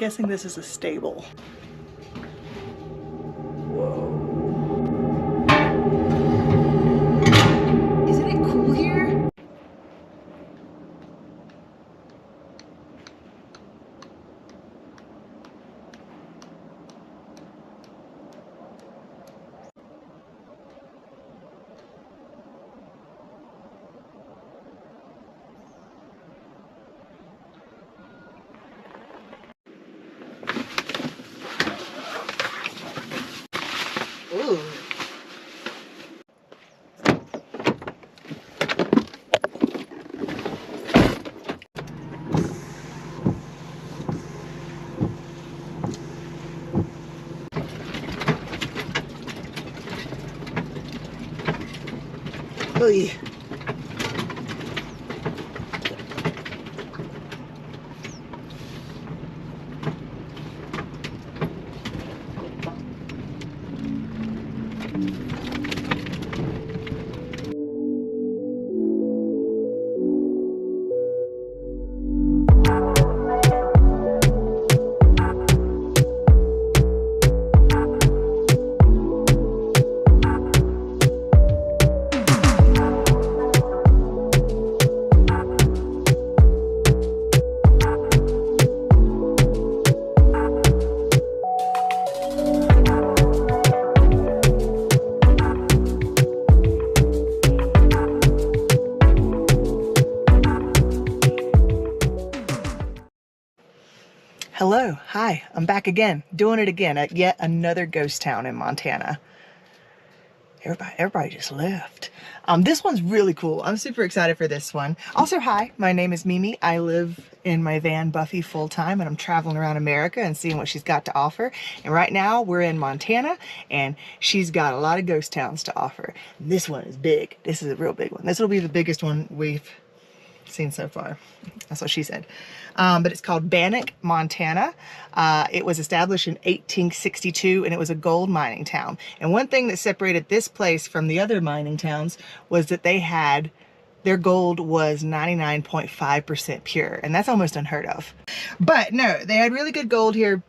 guessing this is a stable. Isn't it cool here? Ooh. Oy. Hello, hi, I'm back again, doing it again at yet another ghost town in Montana. Everybody just left. This one's really cool. I'm super excited for this one. Also, hi, my name is Mimi. I live in my van Buffy full time and I'm traveling around America and seeing what she's got to offer. And right now we're in Montana and she's got a lot of ghost towns to offer. And this one is big. This is a real big one. This will be the biggest one we've seen so far. That's what she said. But it's called Bannack, Montana. It was established in 1862 and it was a gold mining town. And one thing that separated this place from the other mining towns was that their gold was 99.5% pure, and that's almost unheard of. But no, they had really good gold here.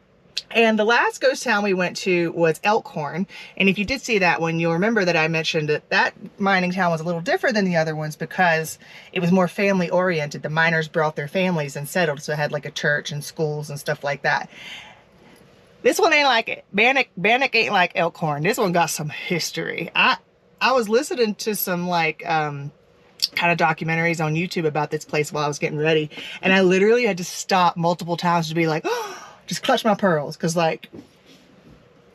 And the last ghost town we went to was Elkhorn. And if you did see that one, you'll remember that I mentioned that that mining town was a little different than the other ones because it was more family oriented. The miners brought their families and settled, so it had like a church and schools and stuff like that. This one ain't like it. Bannack ain't like Elkhorn. This one got some history. I was listening to some like kind of documentaries on YouTube about this place while I was getting ready, and I literally had to stop multiple times to be like, oh, just clutch my pearls, because like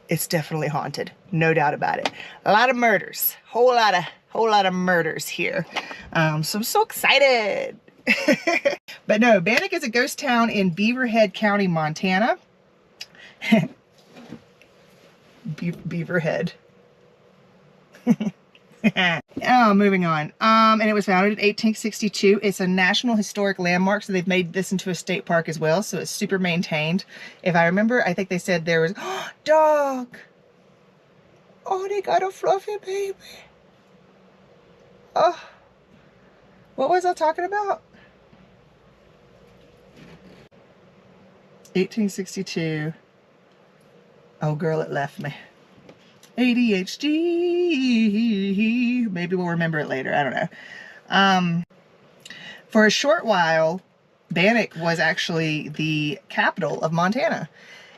it's definitely haunted, no doubt about it. A lot of murders, whole lot of murders here. So I'm so excited. But no, Bannack is a ghost town in Beaverhead County, Montana. Beaverhead. Oh, moving on. And it was founded in 1862. It's a National Historic Landmark, so they've made this into a state park as well, so it's super maintained. If I remember, I think they said there was, oh, dog. Oh, they got a fluffy baby. Oh, what was I talking about? 1862. Oh, girl, it left me. ADHD. Maybe we'll remember it later. I don't know. For a short while, Bannack was actually the capital of Montana.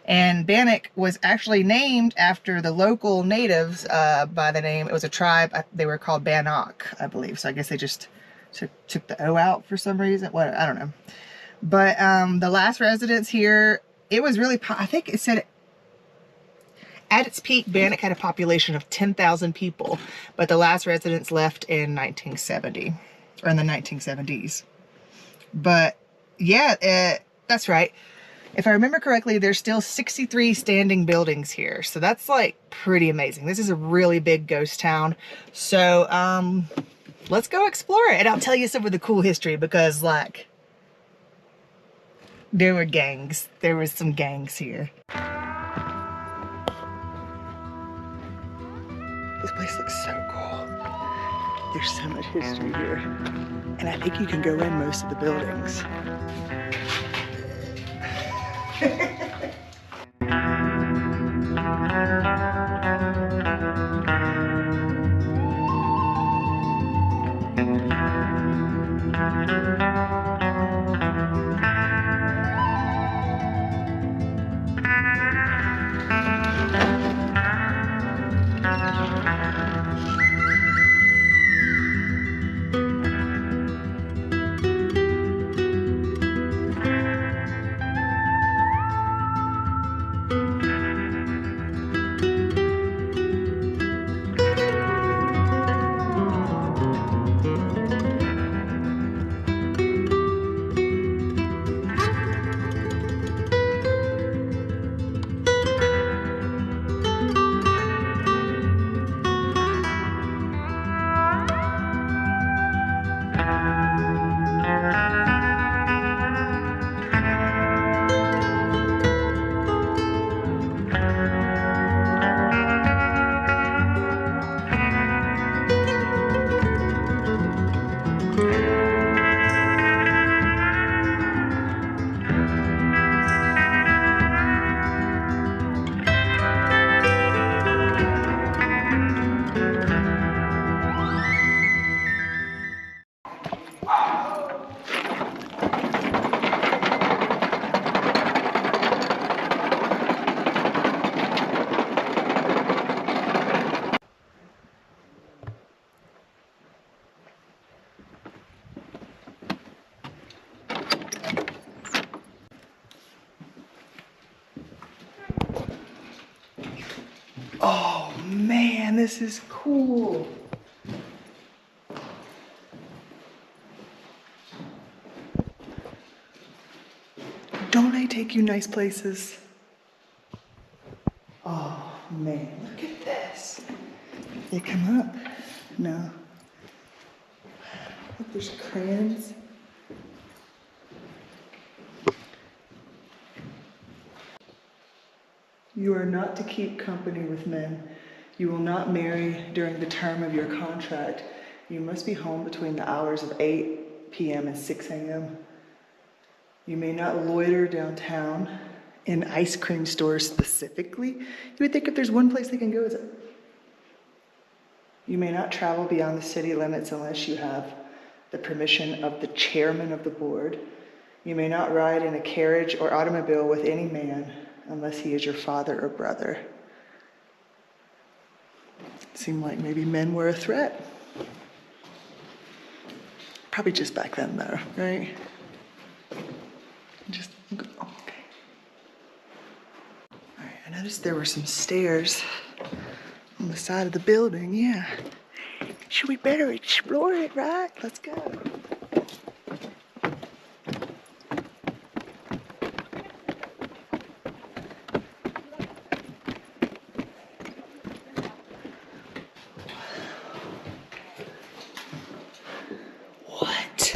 And Bannack was actually named after the local natives by the name, it was a tribe, they were called Bannack, I believe. So I guess they just took the O out for some reason. What, I don't know. But the last residents here, it was really, I think it said, at its peak, Bannack had a population of 10,000 people, but the last residents left in 1970, or in the 1970s. But yeah, that's right. If I remember correctly, there's still 63 standing buildings here. So that's like pretty amazing. This is a really big ghost town. So let's go explore it. And I'll tell you some of the cool history because like there were gangs. There was some gangs here. This place looks so cool. There's so much history here. And I think you can go in most of the buildings. Oh man, this is cool. Don't I take you nice places? Oh man, look at this. They come up. No. Look, there's crayons. You are not to keep company with men. You will not marry during the term of your contract. You must be home between the hours of 8 p.m. and 6 a.m. You may not loiter downtown in ice cream stores specifically. You would think if there's one place they can go, is it? You may not travel beyond the city limits unless you have the permission of the chairman of the board. You may not ride in a carriage or automobile with any man unless he is your father or brother. It seemed like maybe men were a threat. Probably just back then though, right? Just, okay. All right, I noticed there were some stairs on the side of the building, yeah. Should we better explore it, right? Let's go. What?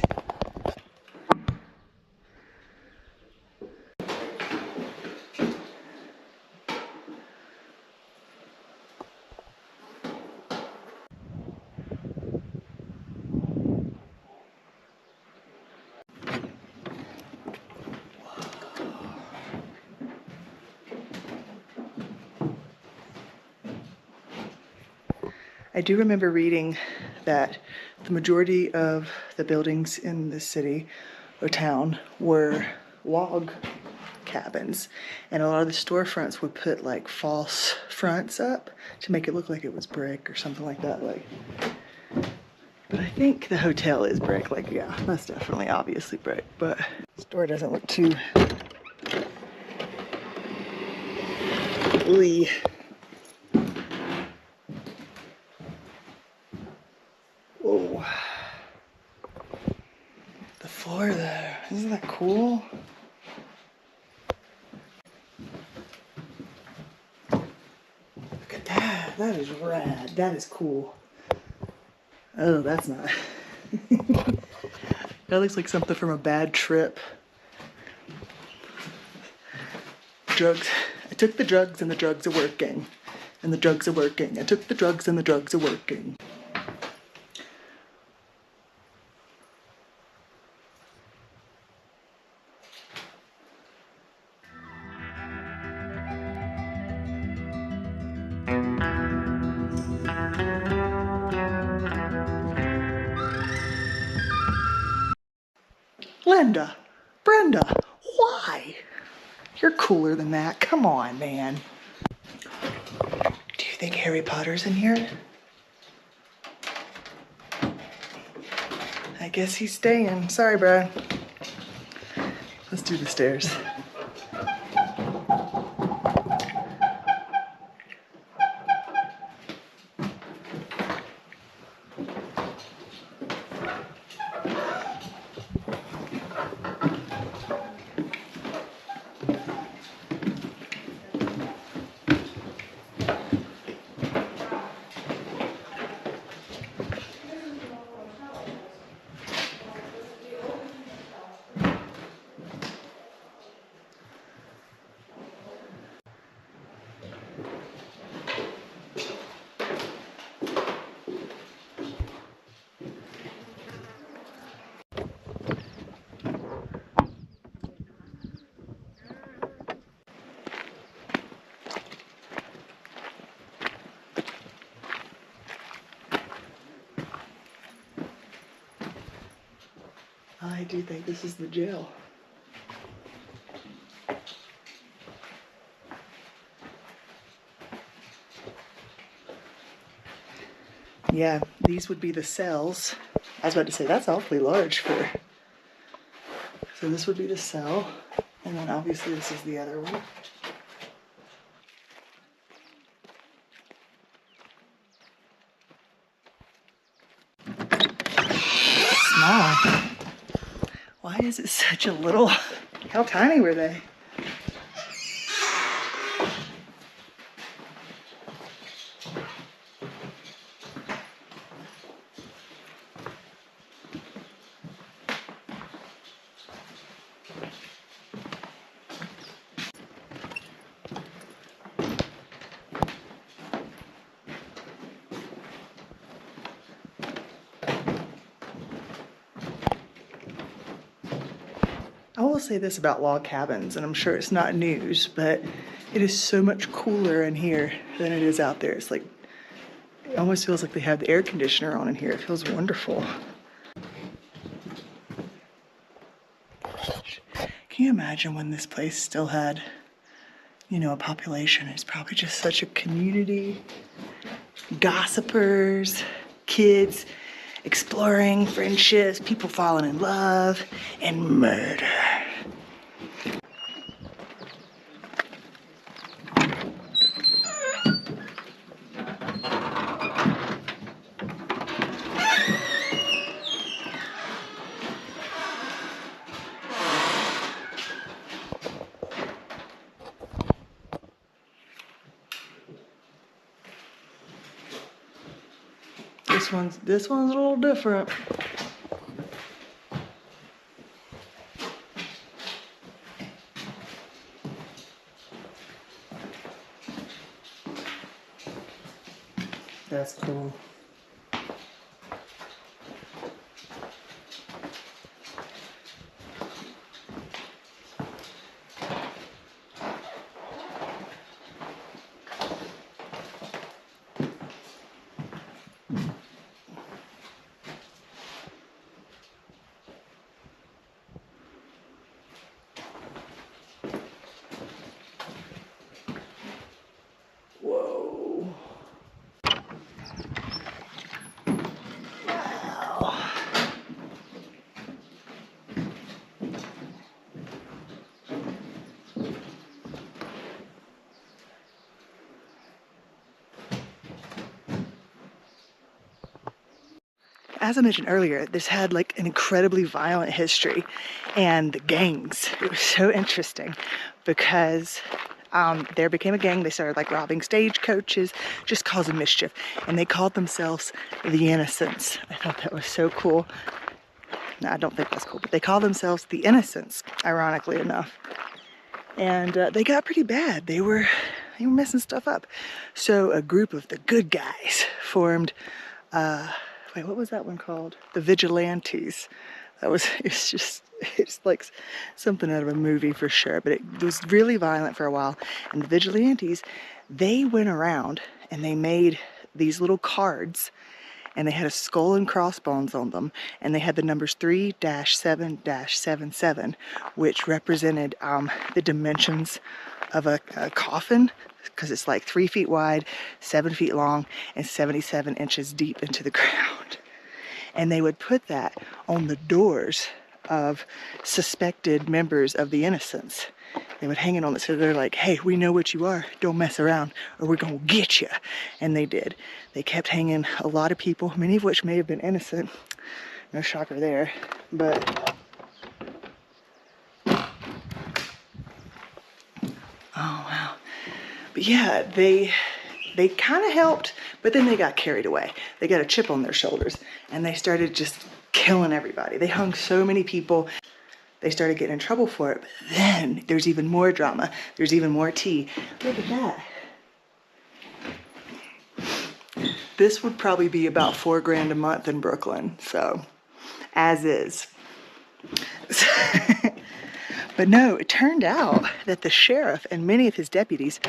I do remember reading that the majority of the buildings in the city or town were log cabins, and a lot of the storefronts would put like false fronts up to make it look like it was brick or something like that. Like, but I think the hotel is brick. Like, yeah, that's definitely obviously brick, but the store doesn't look too ooey. Whoa. The floor there, isn't that cool? Look at that, that is rad, that is cool. Oh, that's not. That looks like something from a bad trip. Drugs. I took the drugs and the drugs are working. And the drugs are working. I took the drugs and the drugs are working. Linda, Brenda, why? You're cooler than that. Come on, man. Do you think Harry Potter's in here? I guess he's staying. Sorry, Brad. Let's do the stairs. I do think this is the jail. Yeah, these would be the cells. I was about to say, that's awfully large for... So this would be the cell, and then obviously this is the other one. is it such a little, how tiny were they? I will say this about log cabins, and I'm sure it's not news, but it is so much cooler in here than it is out there. It's like, it almost feels like they have the air conditioner on in here. It feels wonderful. Can you imagine when this place still had, you know, a population? It's probably just such a community. Gossipers, kids exploring, friendships, people falling in love, and murder. This one's a little different. That's cool. As I mentioned earlier, this had like an incredibly violent history, and the gangs, it was so interesting because there became a gang. They started like robbing stagecoaches, just causing mischief, and they called themselves the Innocents. I thought that was so cool. No, I don't think that's cool, but they called themselves the Innocents, ironically enough. And they got pretty bad. They were messing stuff up. So a group of the good guys formed, wait, what was that one called? The Vigilantes. It's like something out of a movie for sure, but it was really violent for a while. And the Vigilantes, they went around and they made these little cards, and they had a skull and crossbones on them, and they had the numbers 3-7-77, which represented the dimensions of a coffin, because it's like 3 feet wide, 7 feet long, and 77 inches deep into the ground. And they would put that on the doors of suspected members of the Innocents. They would hang it on it, so they're like, hey, we know what you are, don't mess around or we're gonna get you. And they did. They kept hanging a lot of people, many of which may have been innocent. No shocker there, but oh wow. But yeah, they kind of helped, but then they got carried away. They got a chip on their shoulders and they started just killing everybody. They hung so many people. They started getting in trouble for it. But then there's even more drama. There's even more tea. Look at that. This would probably be about $4 grand a month in Brooklyn. So, as is. But no, it turned out that the sheriff and many of his deputies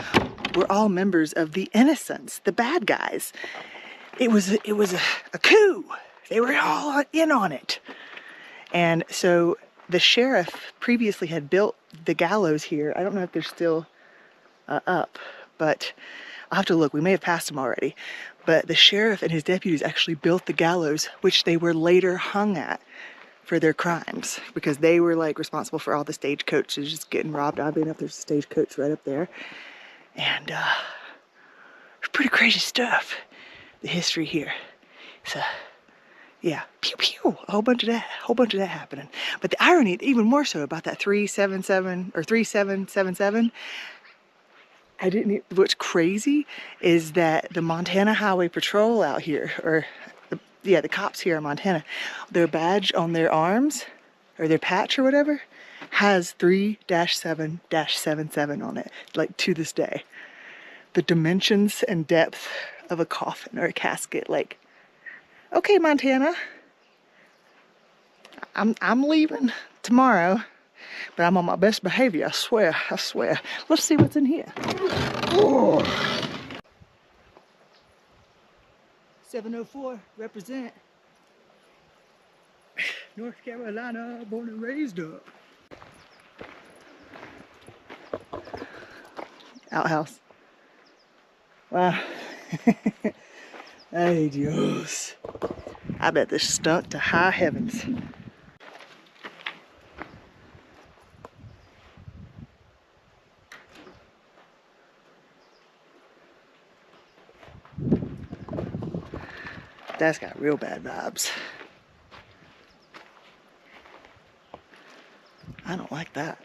were all members of the Innocents, the bad guys. It was a coup. They were all in on it. And so the sheriff previously had built the gallows here. I don't know if they're still up, but I'll have to look. We may have passed them already. But the sheriff and his deputies actually built the gallows, which they were later hung at for their crimes, because they were like responsible for all the stagecoaches just getting robbed. Oddly enough, there's a stagecoach right up there. And it's pretty crazy stuff, the history here. So Yeah, pew pew, a whole bunch of that happening. But the irony, even more so about that 377 or 3777, what's crazy is that the Montana Highway Patrol out here, or the cops here in Montana, their badge on their arms, or their patch or whatever, has 3-7-77 on it, like to this day. The dimensions and depth of a coffin or a casket, like, okay, Montana, I'm leaving tomorrow, but I'm on my best behavior, I swear, I swear. Let's see what's in here. Oh. 704, represent. North Carolina, born and raised up. Outhouse. Wow. Ay, Dios. I bet this stunk to high heavens. That's got real bad vibes. I don't like that.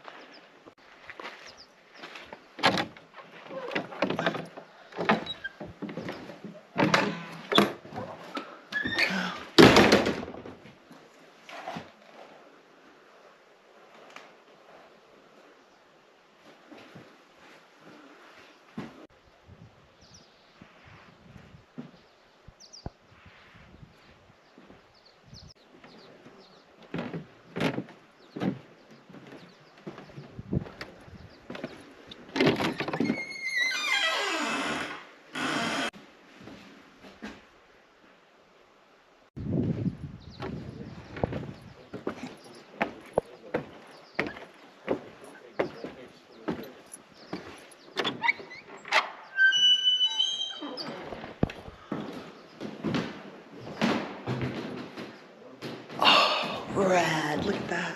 Rad, look at that.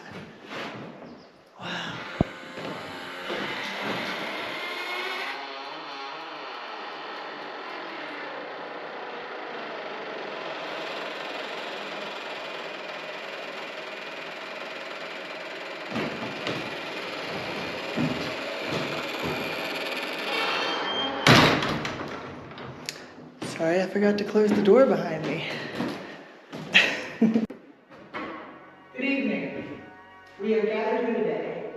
Wow. Sorry, I forgot to close the door behind me. Good evening. We are gathered here today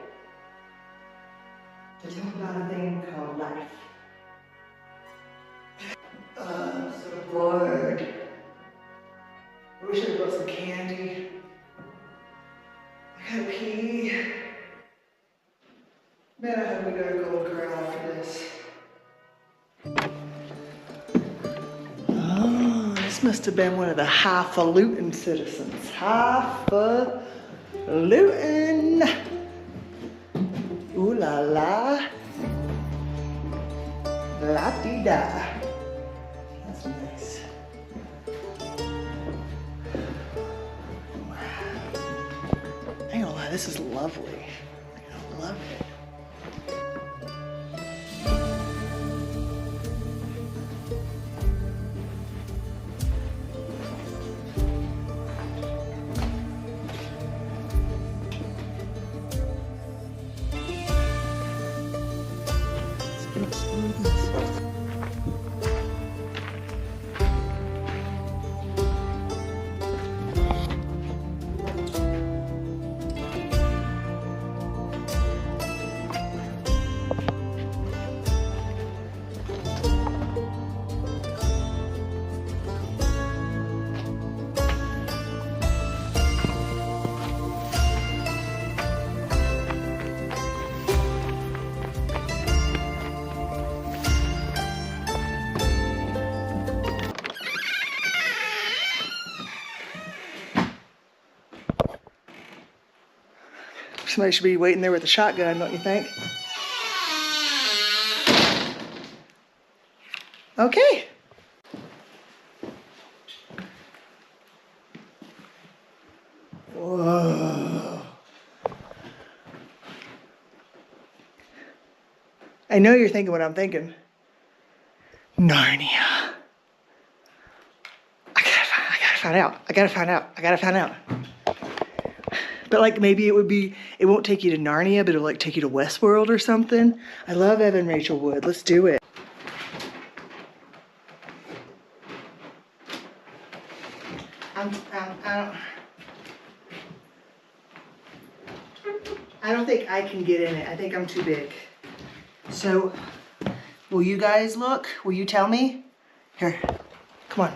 to talk about a thing called life. I'm so bored. I wish I brought some candy. I gotta pee. Man, I hope we got a gold corral after this. Oh, this must have been one of the highfalutin citizens. Highfalutin. Ooh la la. La-dee-da. That's nice. Wow. I ain't gonna lie, this is lovely. I love it. Somebody should be waiting there with a shotgun, don't you think? Okay. Whoa. I know you're thinking what I'm thinking. Narnia. I gotta find out. I gotta find out. I gotta find out. But like maybe it won't take you to Narnia, but it'll like take you to Westworld or something. I love Evan Rachel Wood. Let's do it. I don't think I can get in it. I think I'm too big. So, will you guys look? Will you tell me? Here, come on.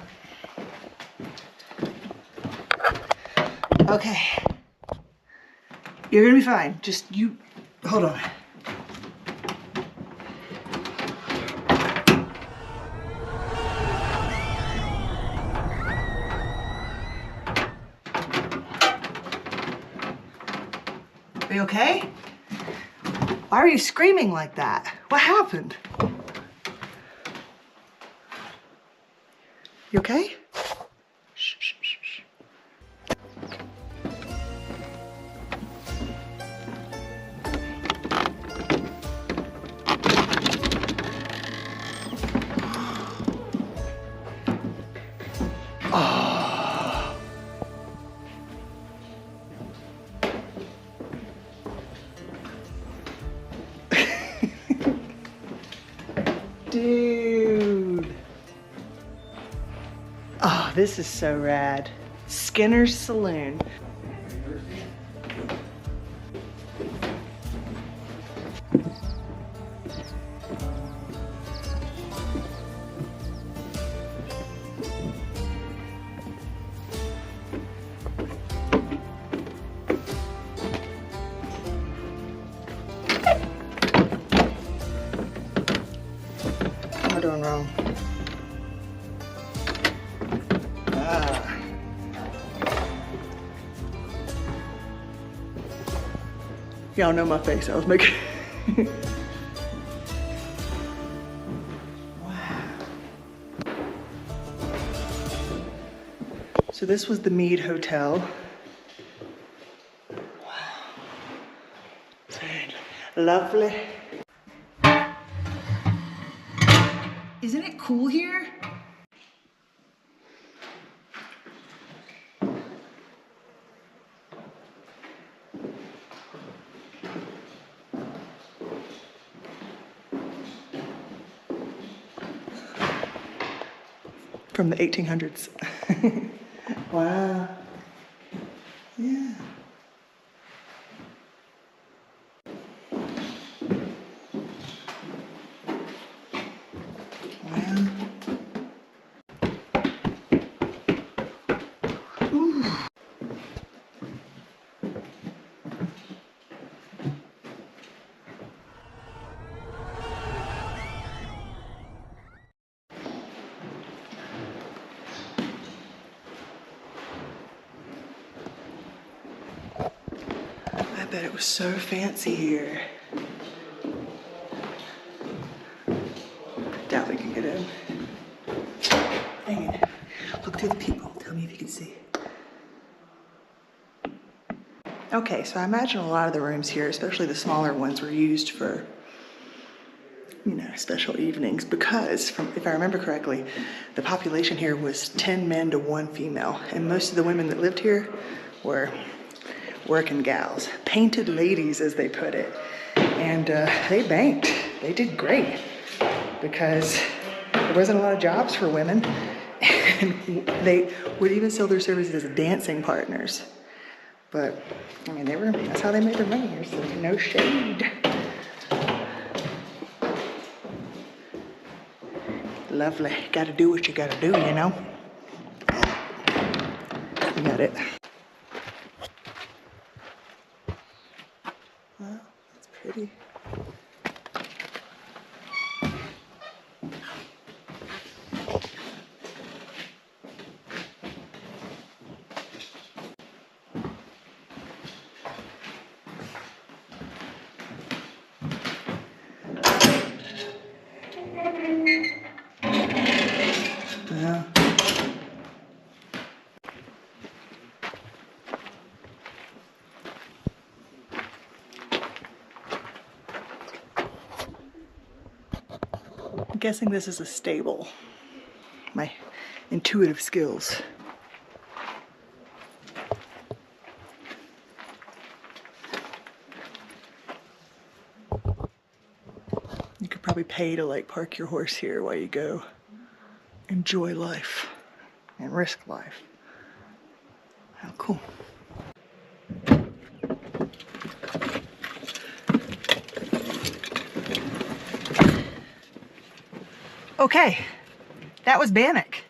Okay. You're gonna be fine. Just you, hold on. Are you okay? Why are you screaming like that? What happened? You okay? Shh, shh, shh, shh. Oh. Dude. Oh, this is so rad. Skinner's Saloon. What am I doing wrong? Y'all know my face. I was making. Wow. So this was the Mead Hotel. Wow. Lovely. Isn't it cool here? From the 1800s. Wow. Yeah. Wow. Ooh. I bet it was so fancy here. Doubt we can get in. Dang it. Look through the people. Tell me if you can see. Okay, so I imagine a lot of the rooms here, especially the smaller ones, were used for, you know, special evenings because, if I remember correctly, the population here was 10 men to 1 female, and most of the women that lived here were working gals, painted ladies as they put it, and they banked. They did great because there wasn't a lot of jobs for women, and they would even sell their services as dancing partners. But I mean, that's how they made their money here, so no shade. Lovely. Gotta do what you gotta do, you know? You got it. Wow, that's pretty. Yeah. I'm guessing this is a stable. My intuitive skills. probably pay to like park your horse here while you go enjoy life and risk life. How cool. Okay, that was Bannack.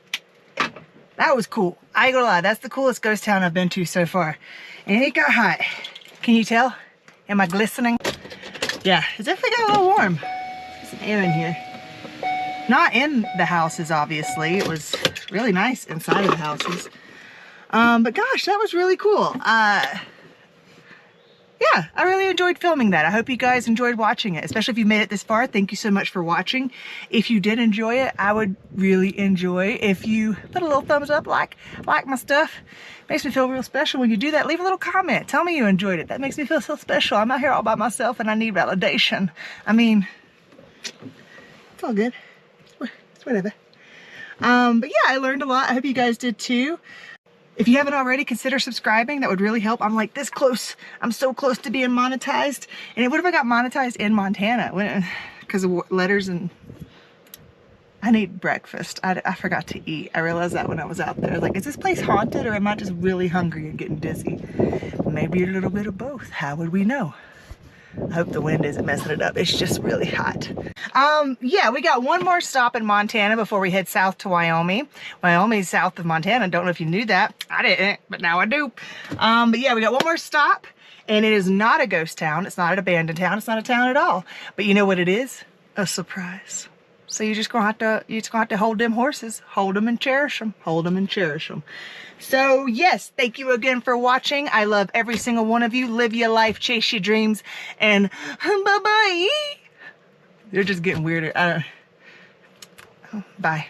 That was cool. I ain't gonna lie, that's the coolest ghost town I've been to so far. And it got hot. Can you tell? Am I glistening? Yeah, it definitely got a little warm. There's some air in here. Not in the houses, obviously. It was really nice inside of the houses. But gosh, that was really cool. Yeah, I really enjoyed filming that. I hope you guys enjoyed watching it, especially if you made it this far. Thank you so much for watching. If you did enjoy it, I would really enjoy if you put a little thumbs up, like my stuff. Makes me feel real special when you do that. Leave a little comment. Tell me you enjoyed it. That makes me feel so special. I'm out here all by myself and I need validation. I mean, it's all good. It's whatever. But yeah, I learned a lot. I hope you guys did too. If you haven't already, consider subscribing. That would really help. I'm like this close. I'm so close to being monetized. And what if I got monetized in Montana? Because of letters and... I need breakfast. I forgot to eat. I realized that when I was out there. I was like, is this place haunted or am I just really hungry and getting dizzy? Maybe a little bit of both. How would we know? I hope the wind isn't messing it up. It's just really hot. Yeah, we got one more stop in Montana before we head south to Wyoming. Wyoming's south of Montana. Don't know if you knew that. I didn't, but now I do. But yeah, we got one more stop, and it is not a ghost town. It's not an abandoned town. It's not a town at all. But you know what it is? A surprise. So you're just gonna have to hold them horses, hold them and cherish them, hold them and cherish them. So yes, thank you again for watching. I love every single one of you. Live your life, chase your dreams, and bye-bye. They're just getting weirder. Bye.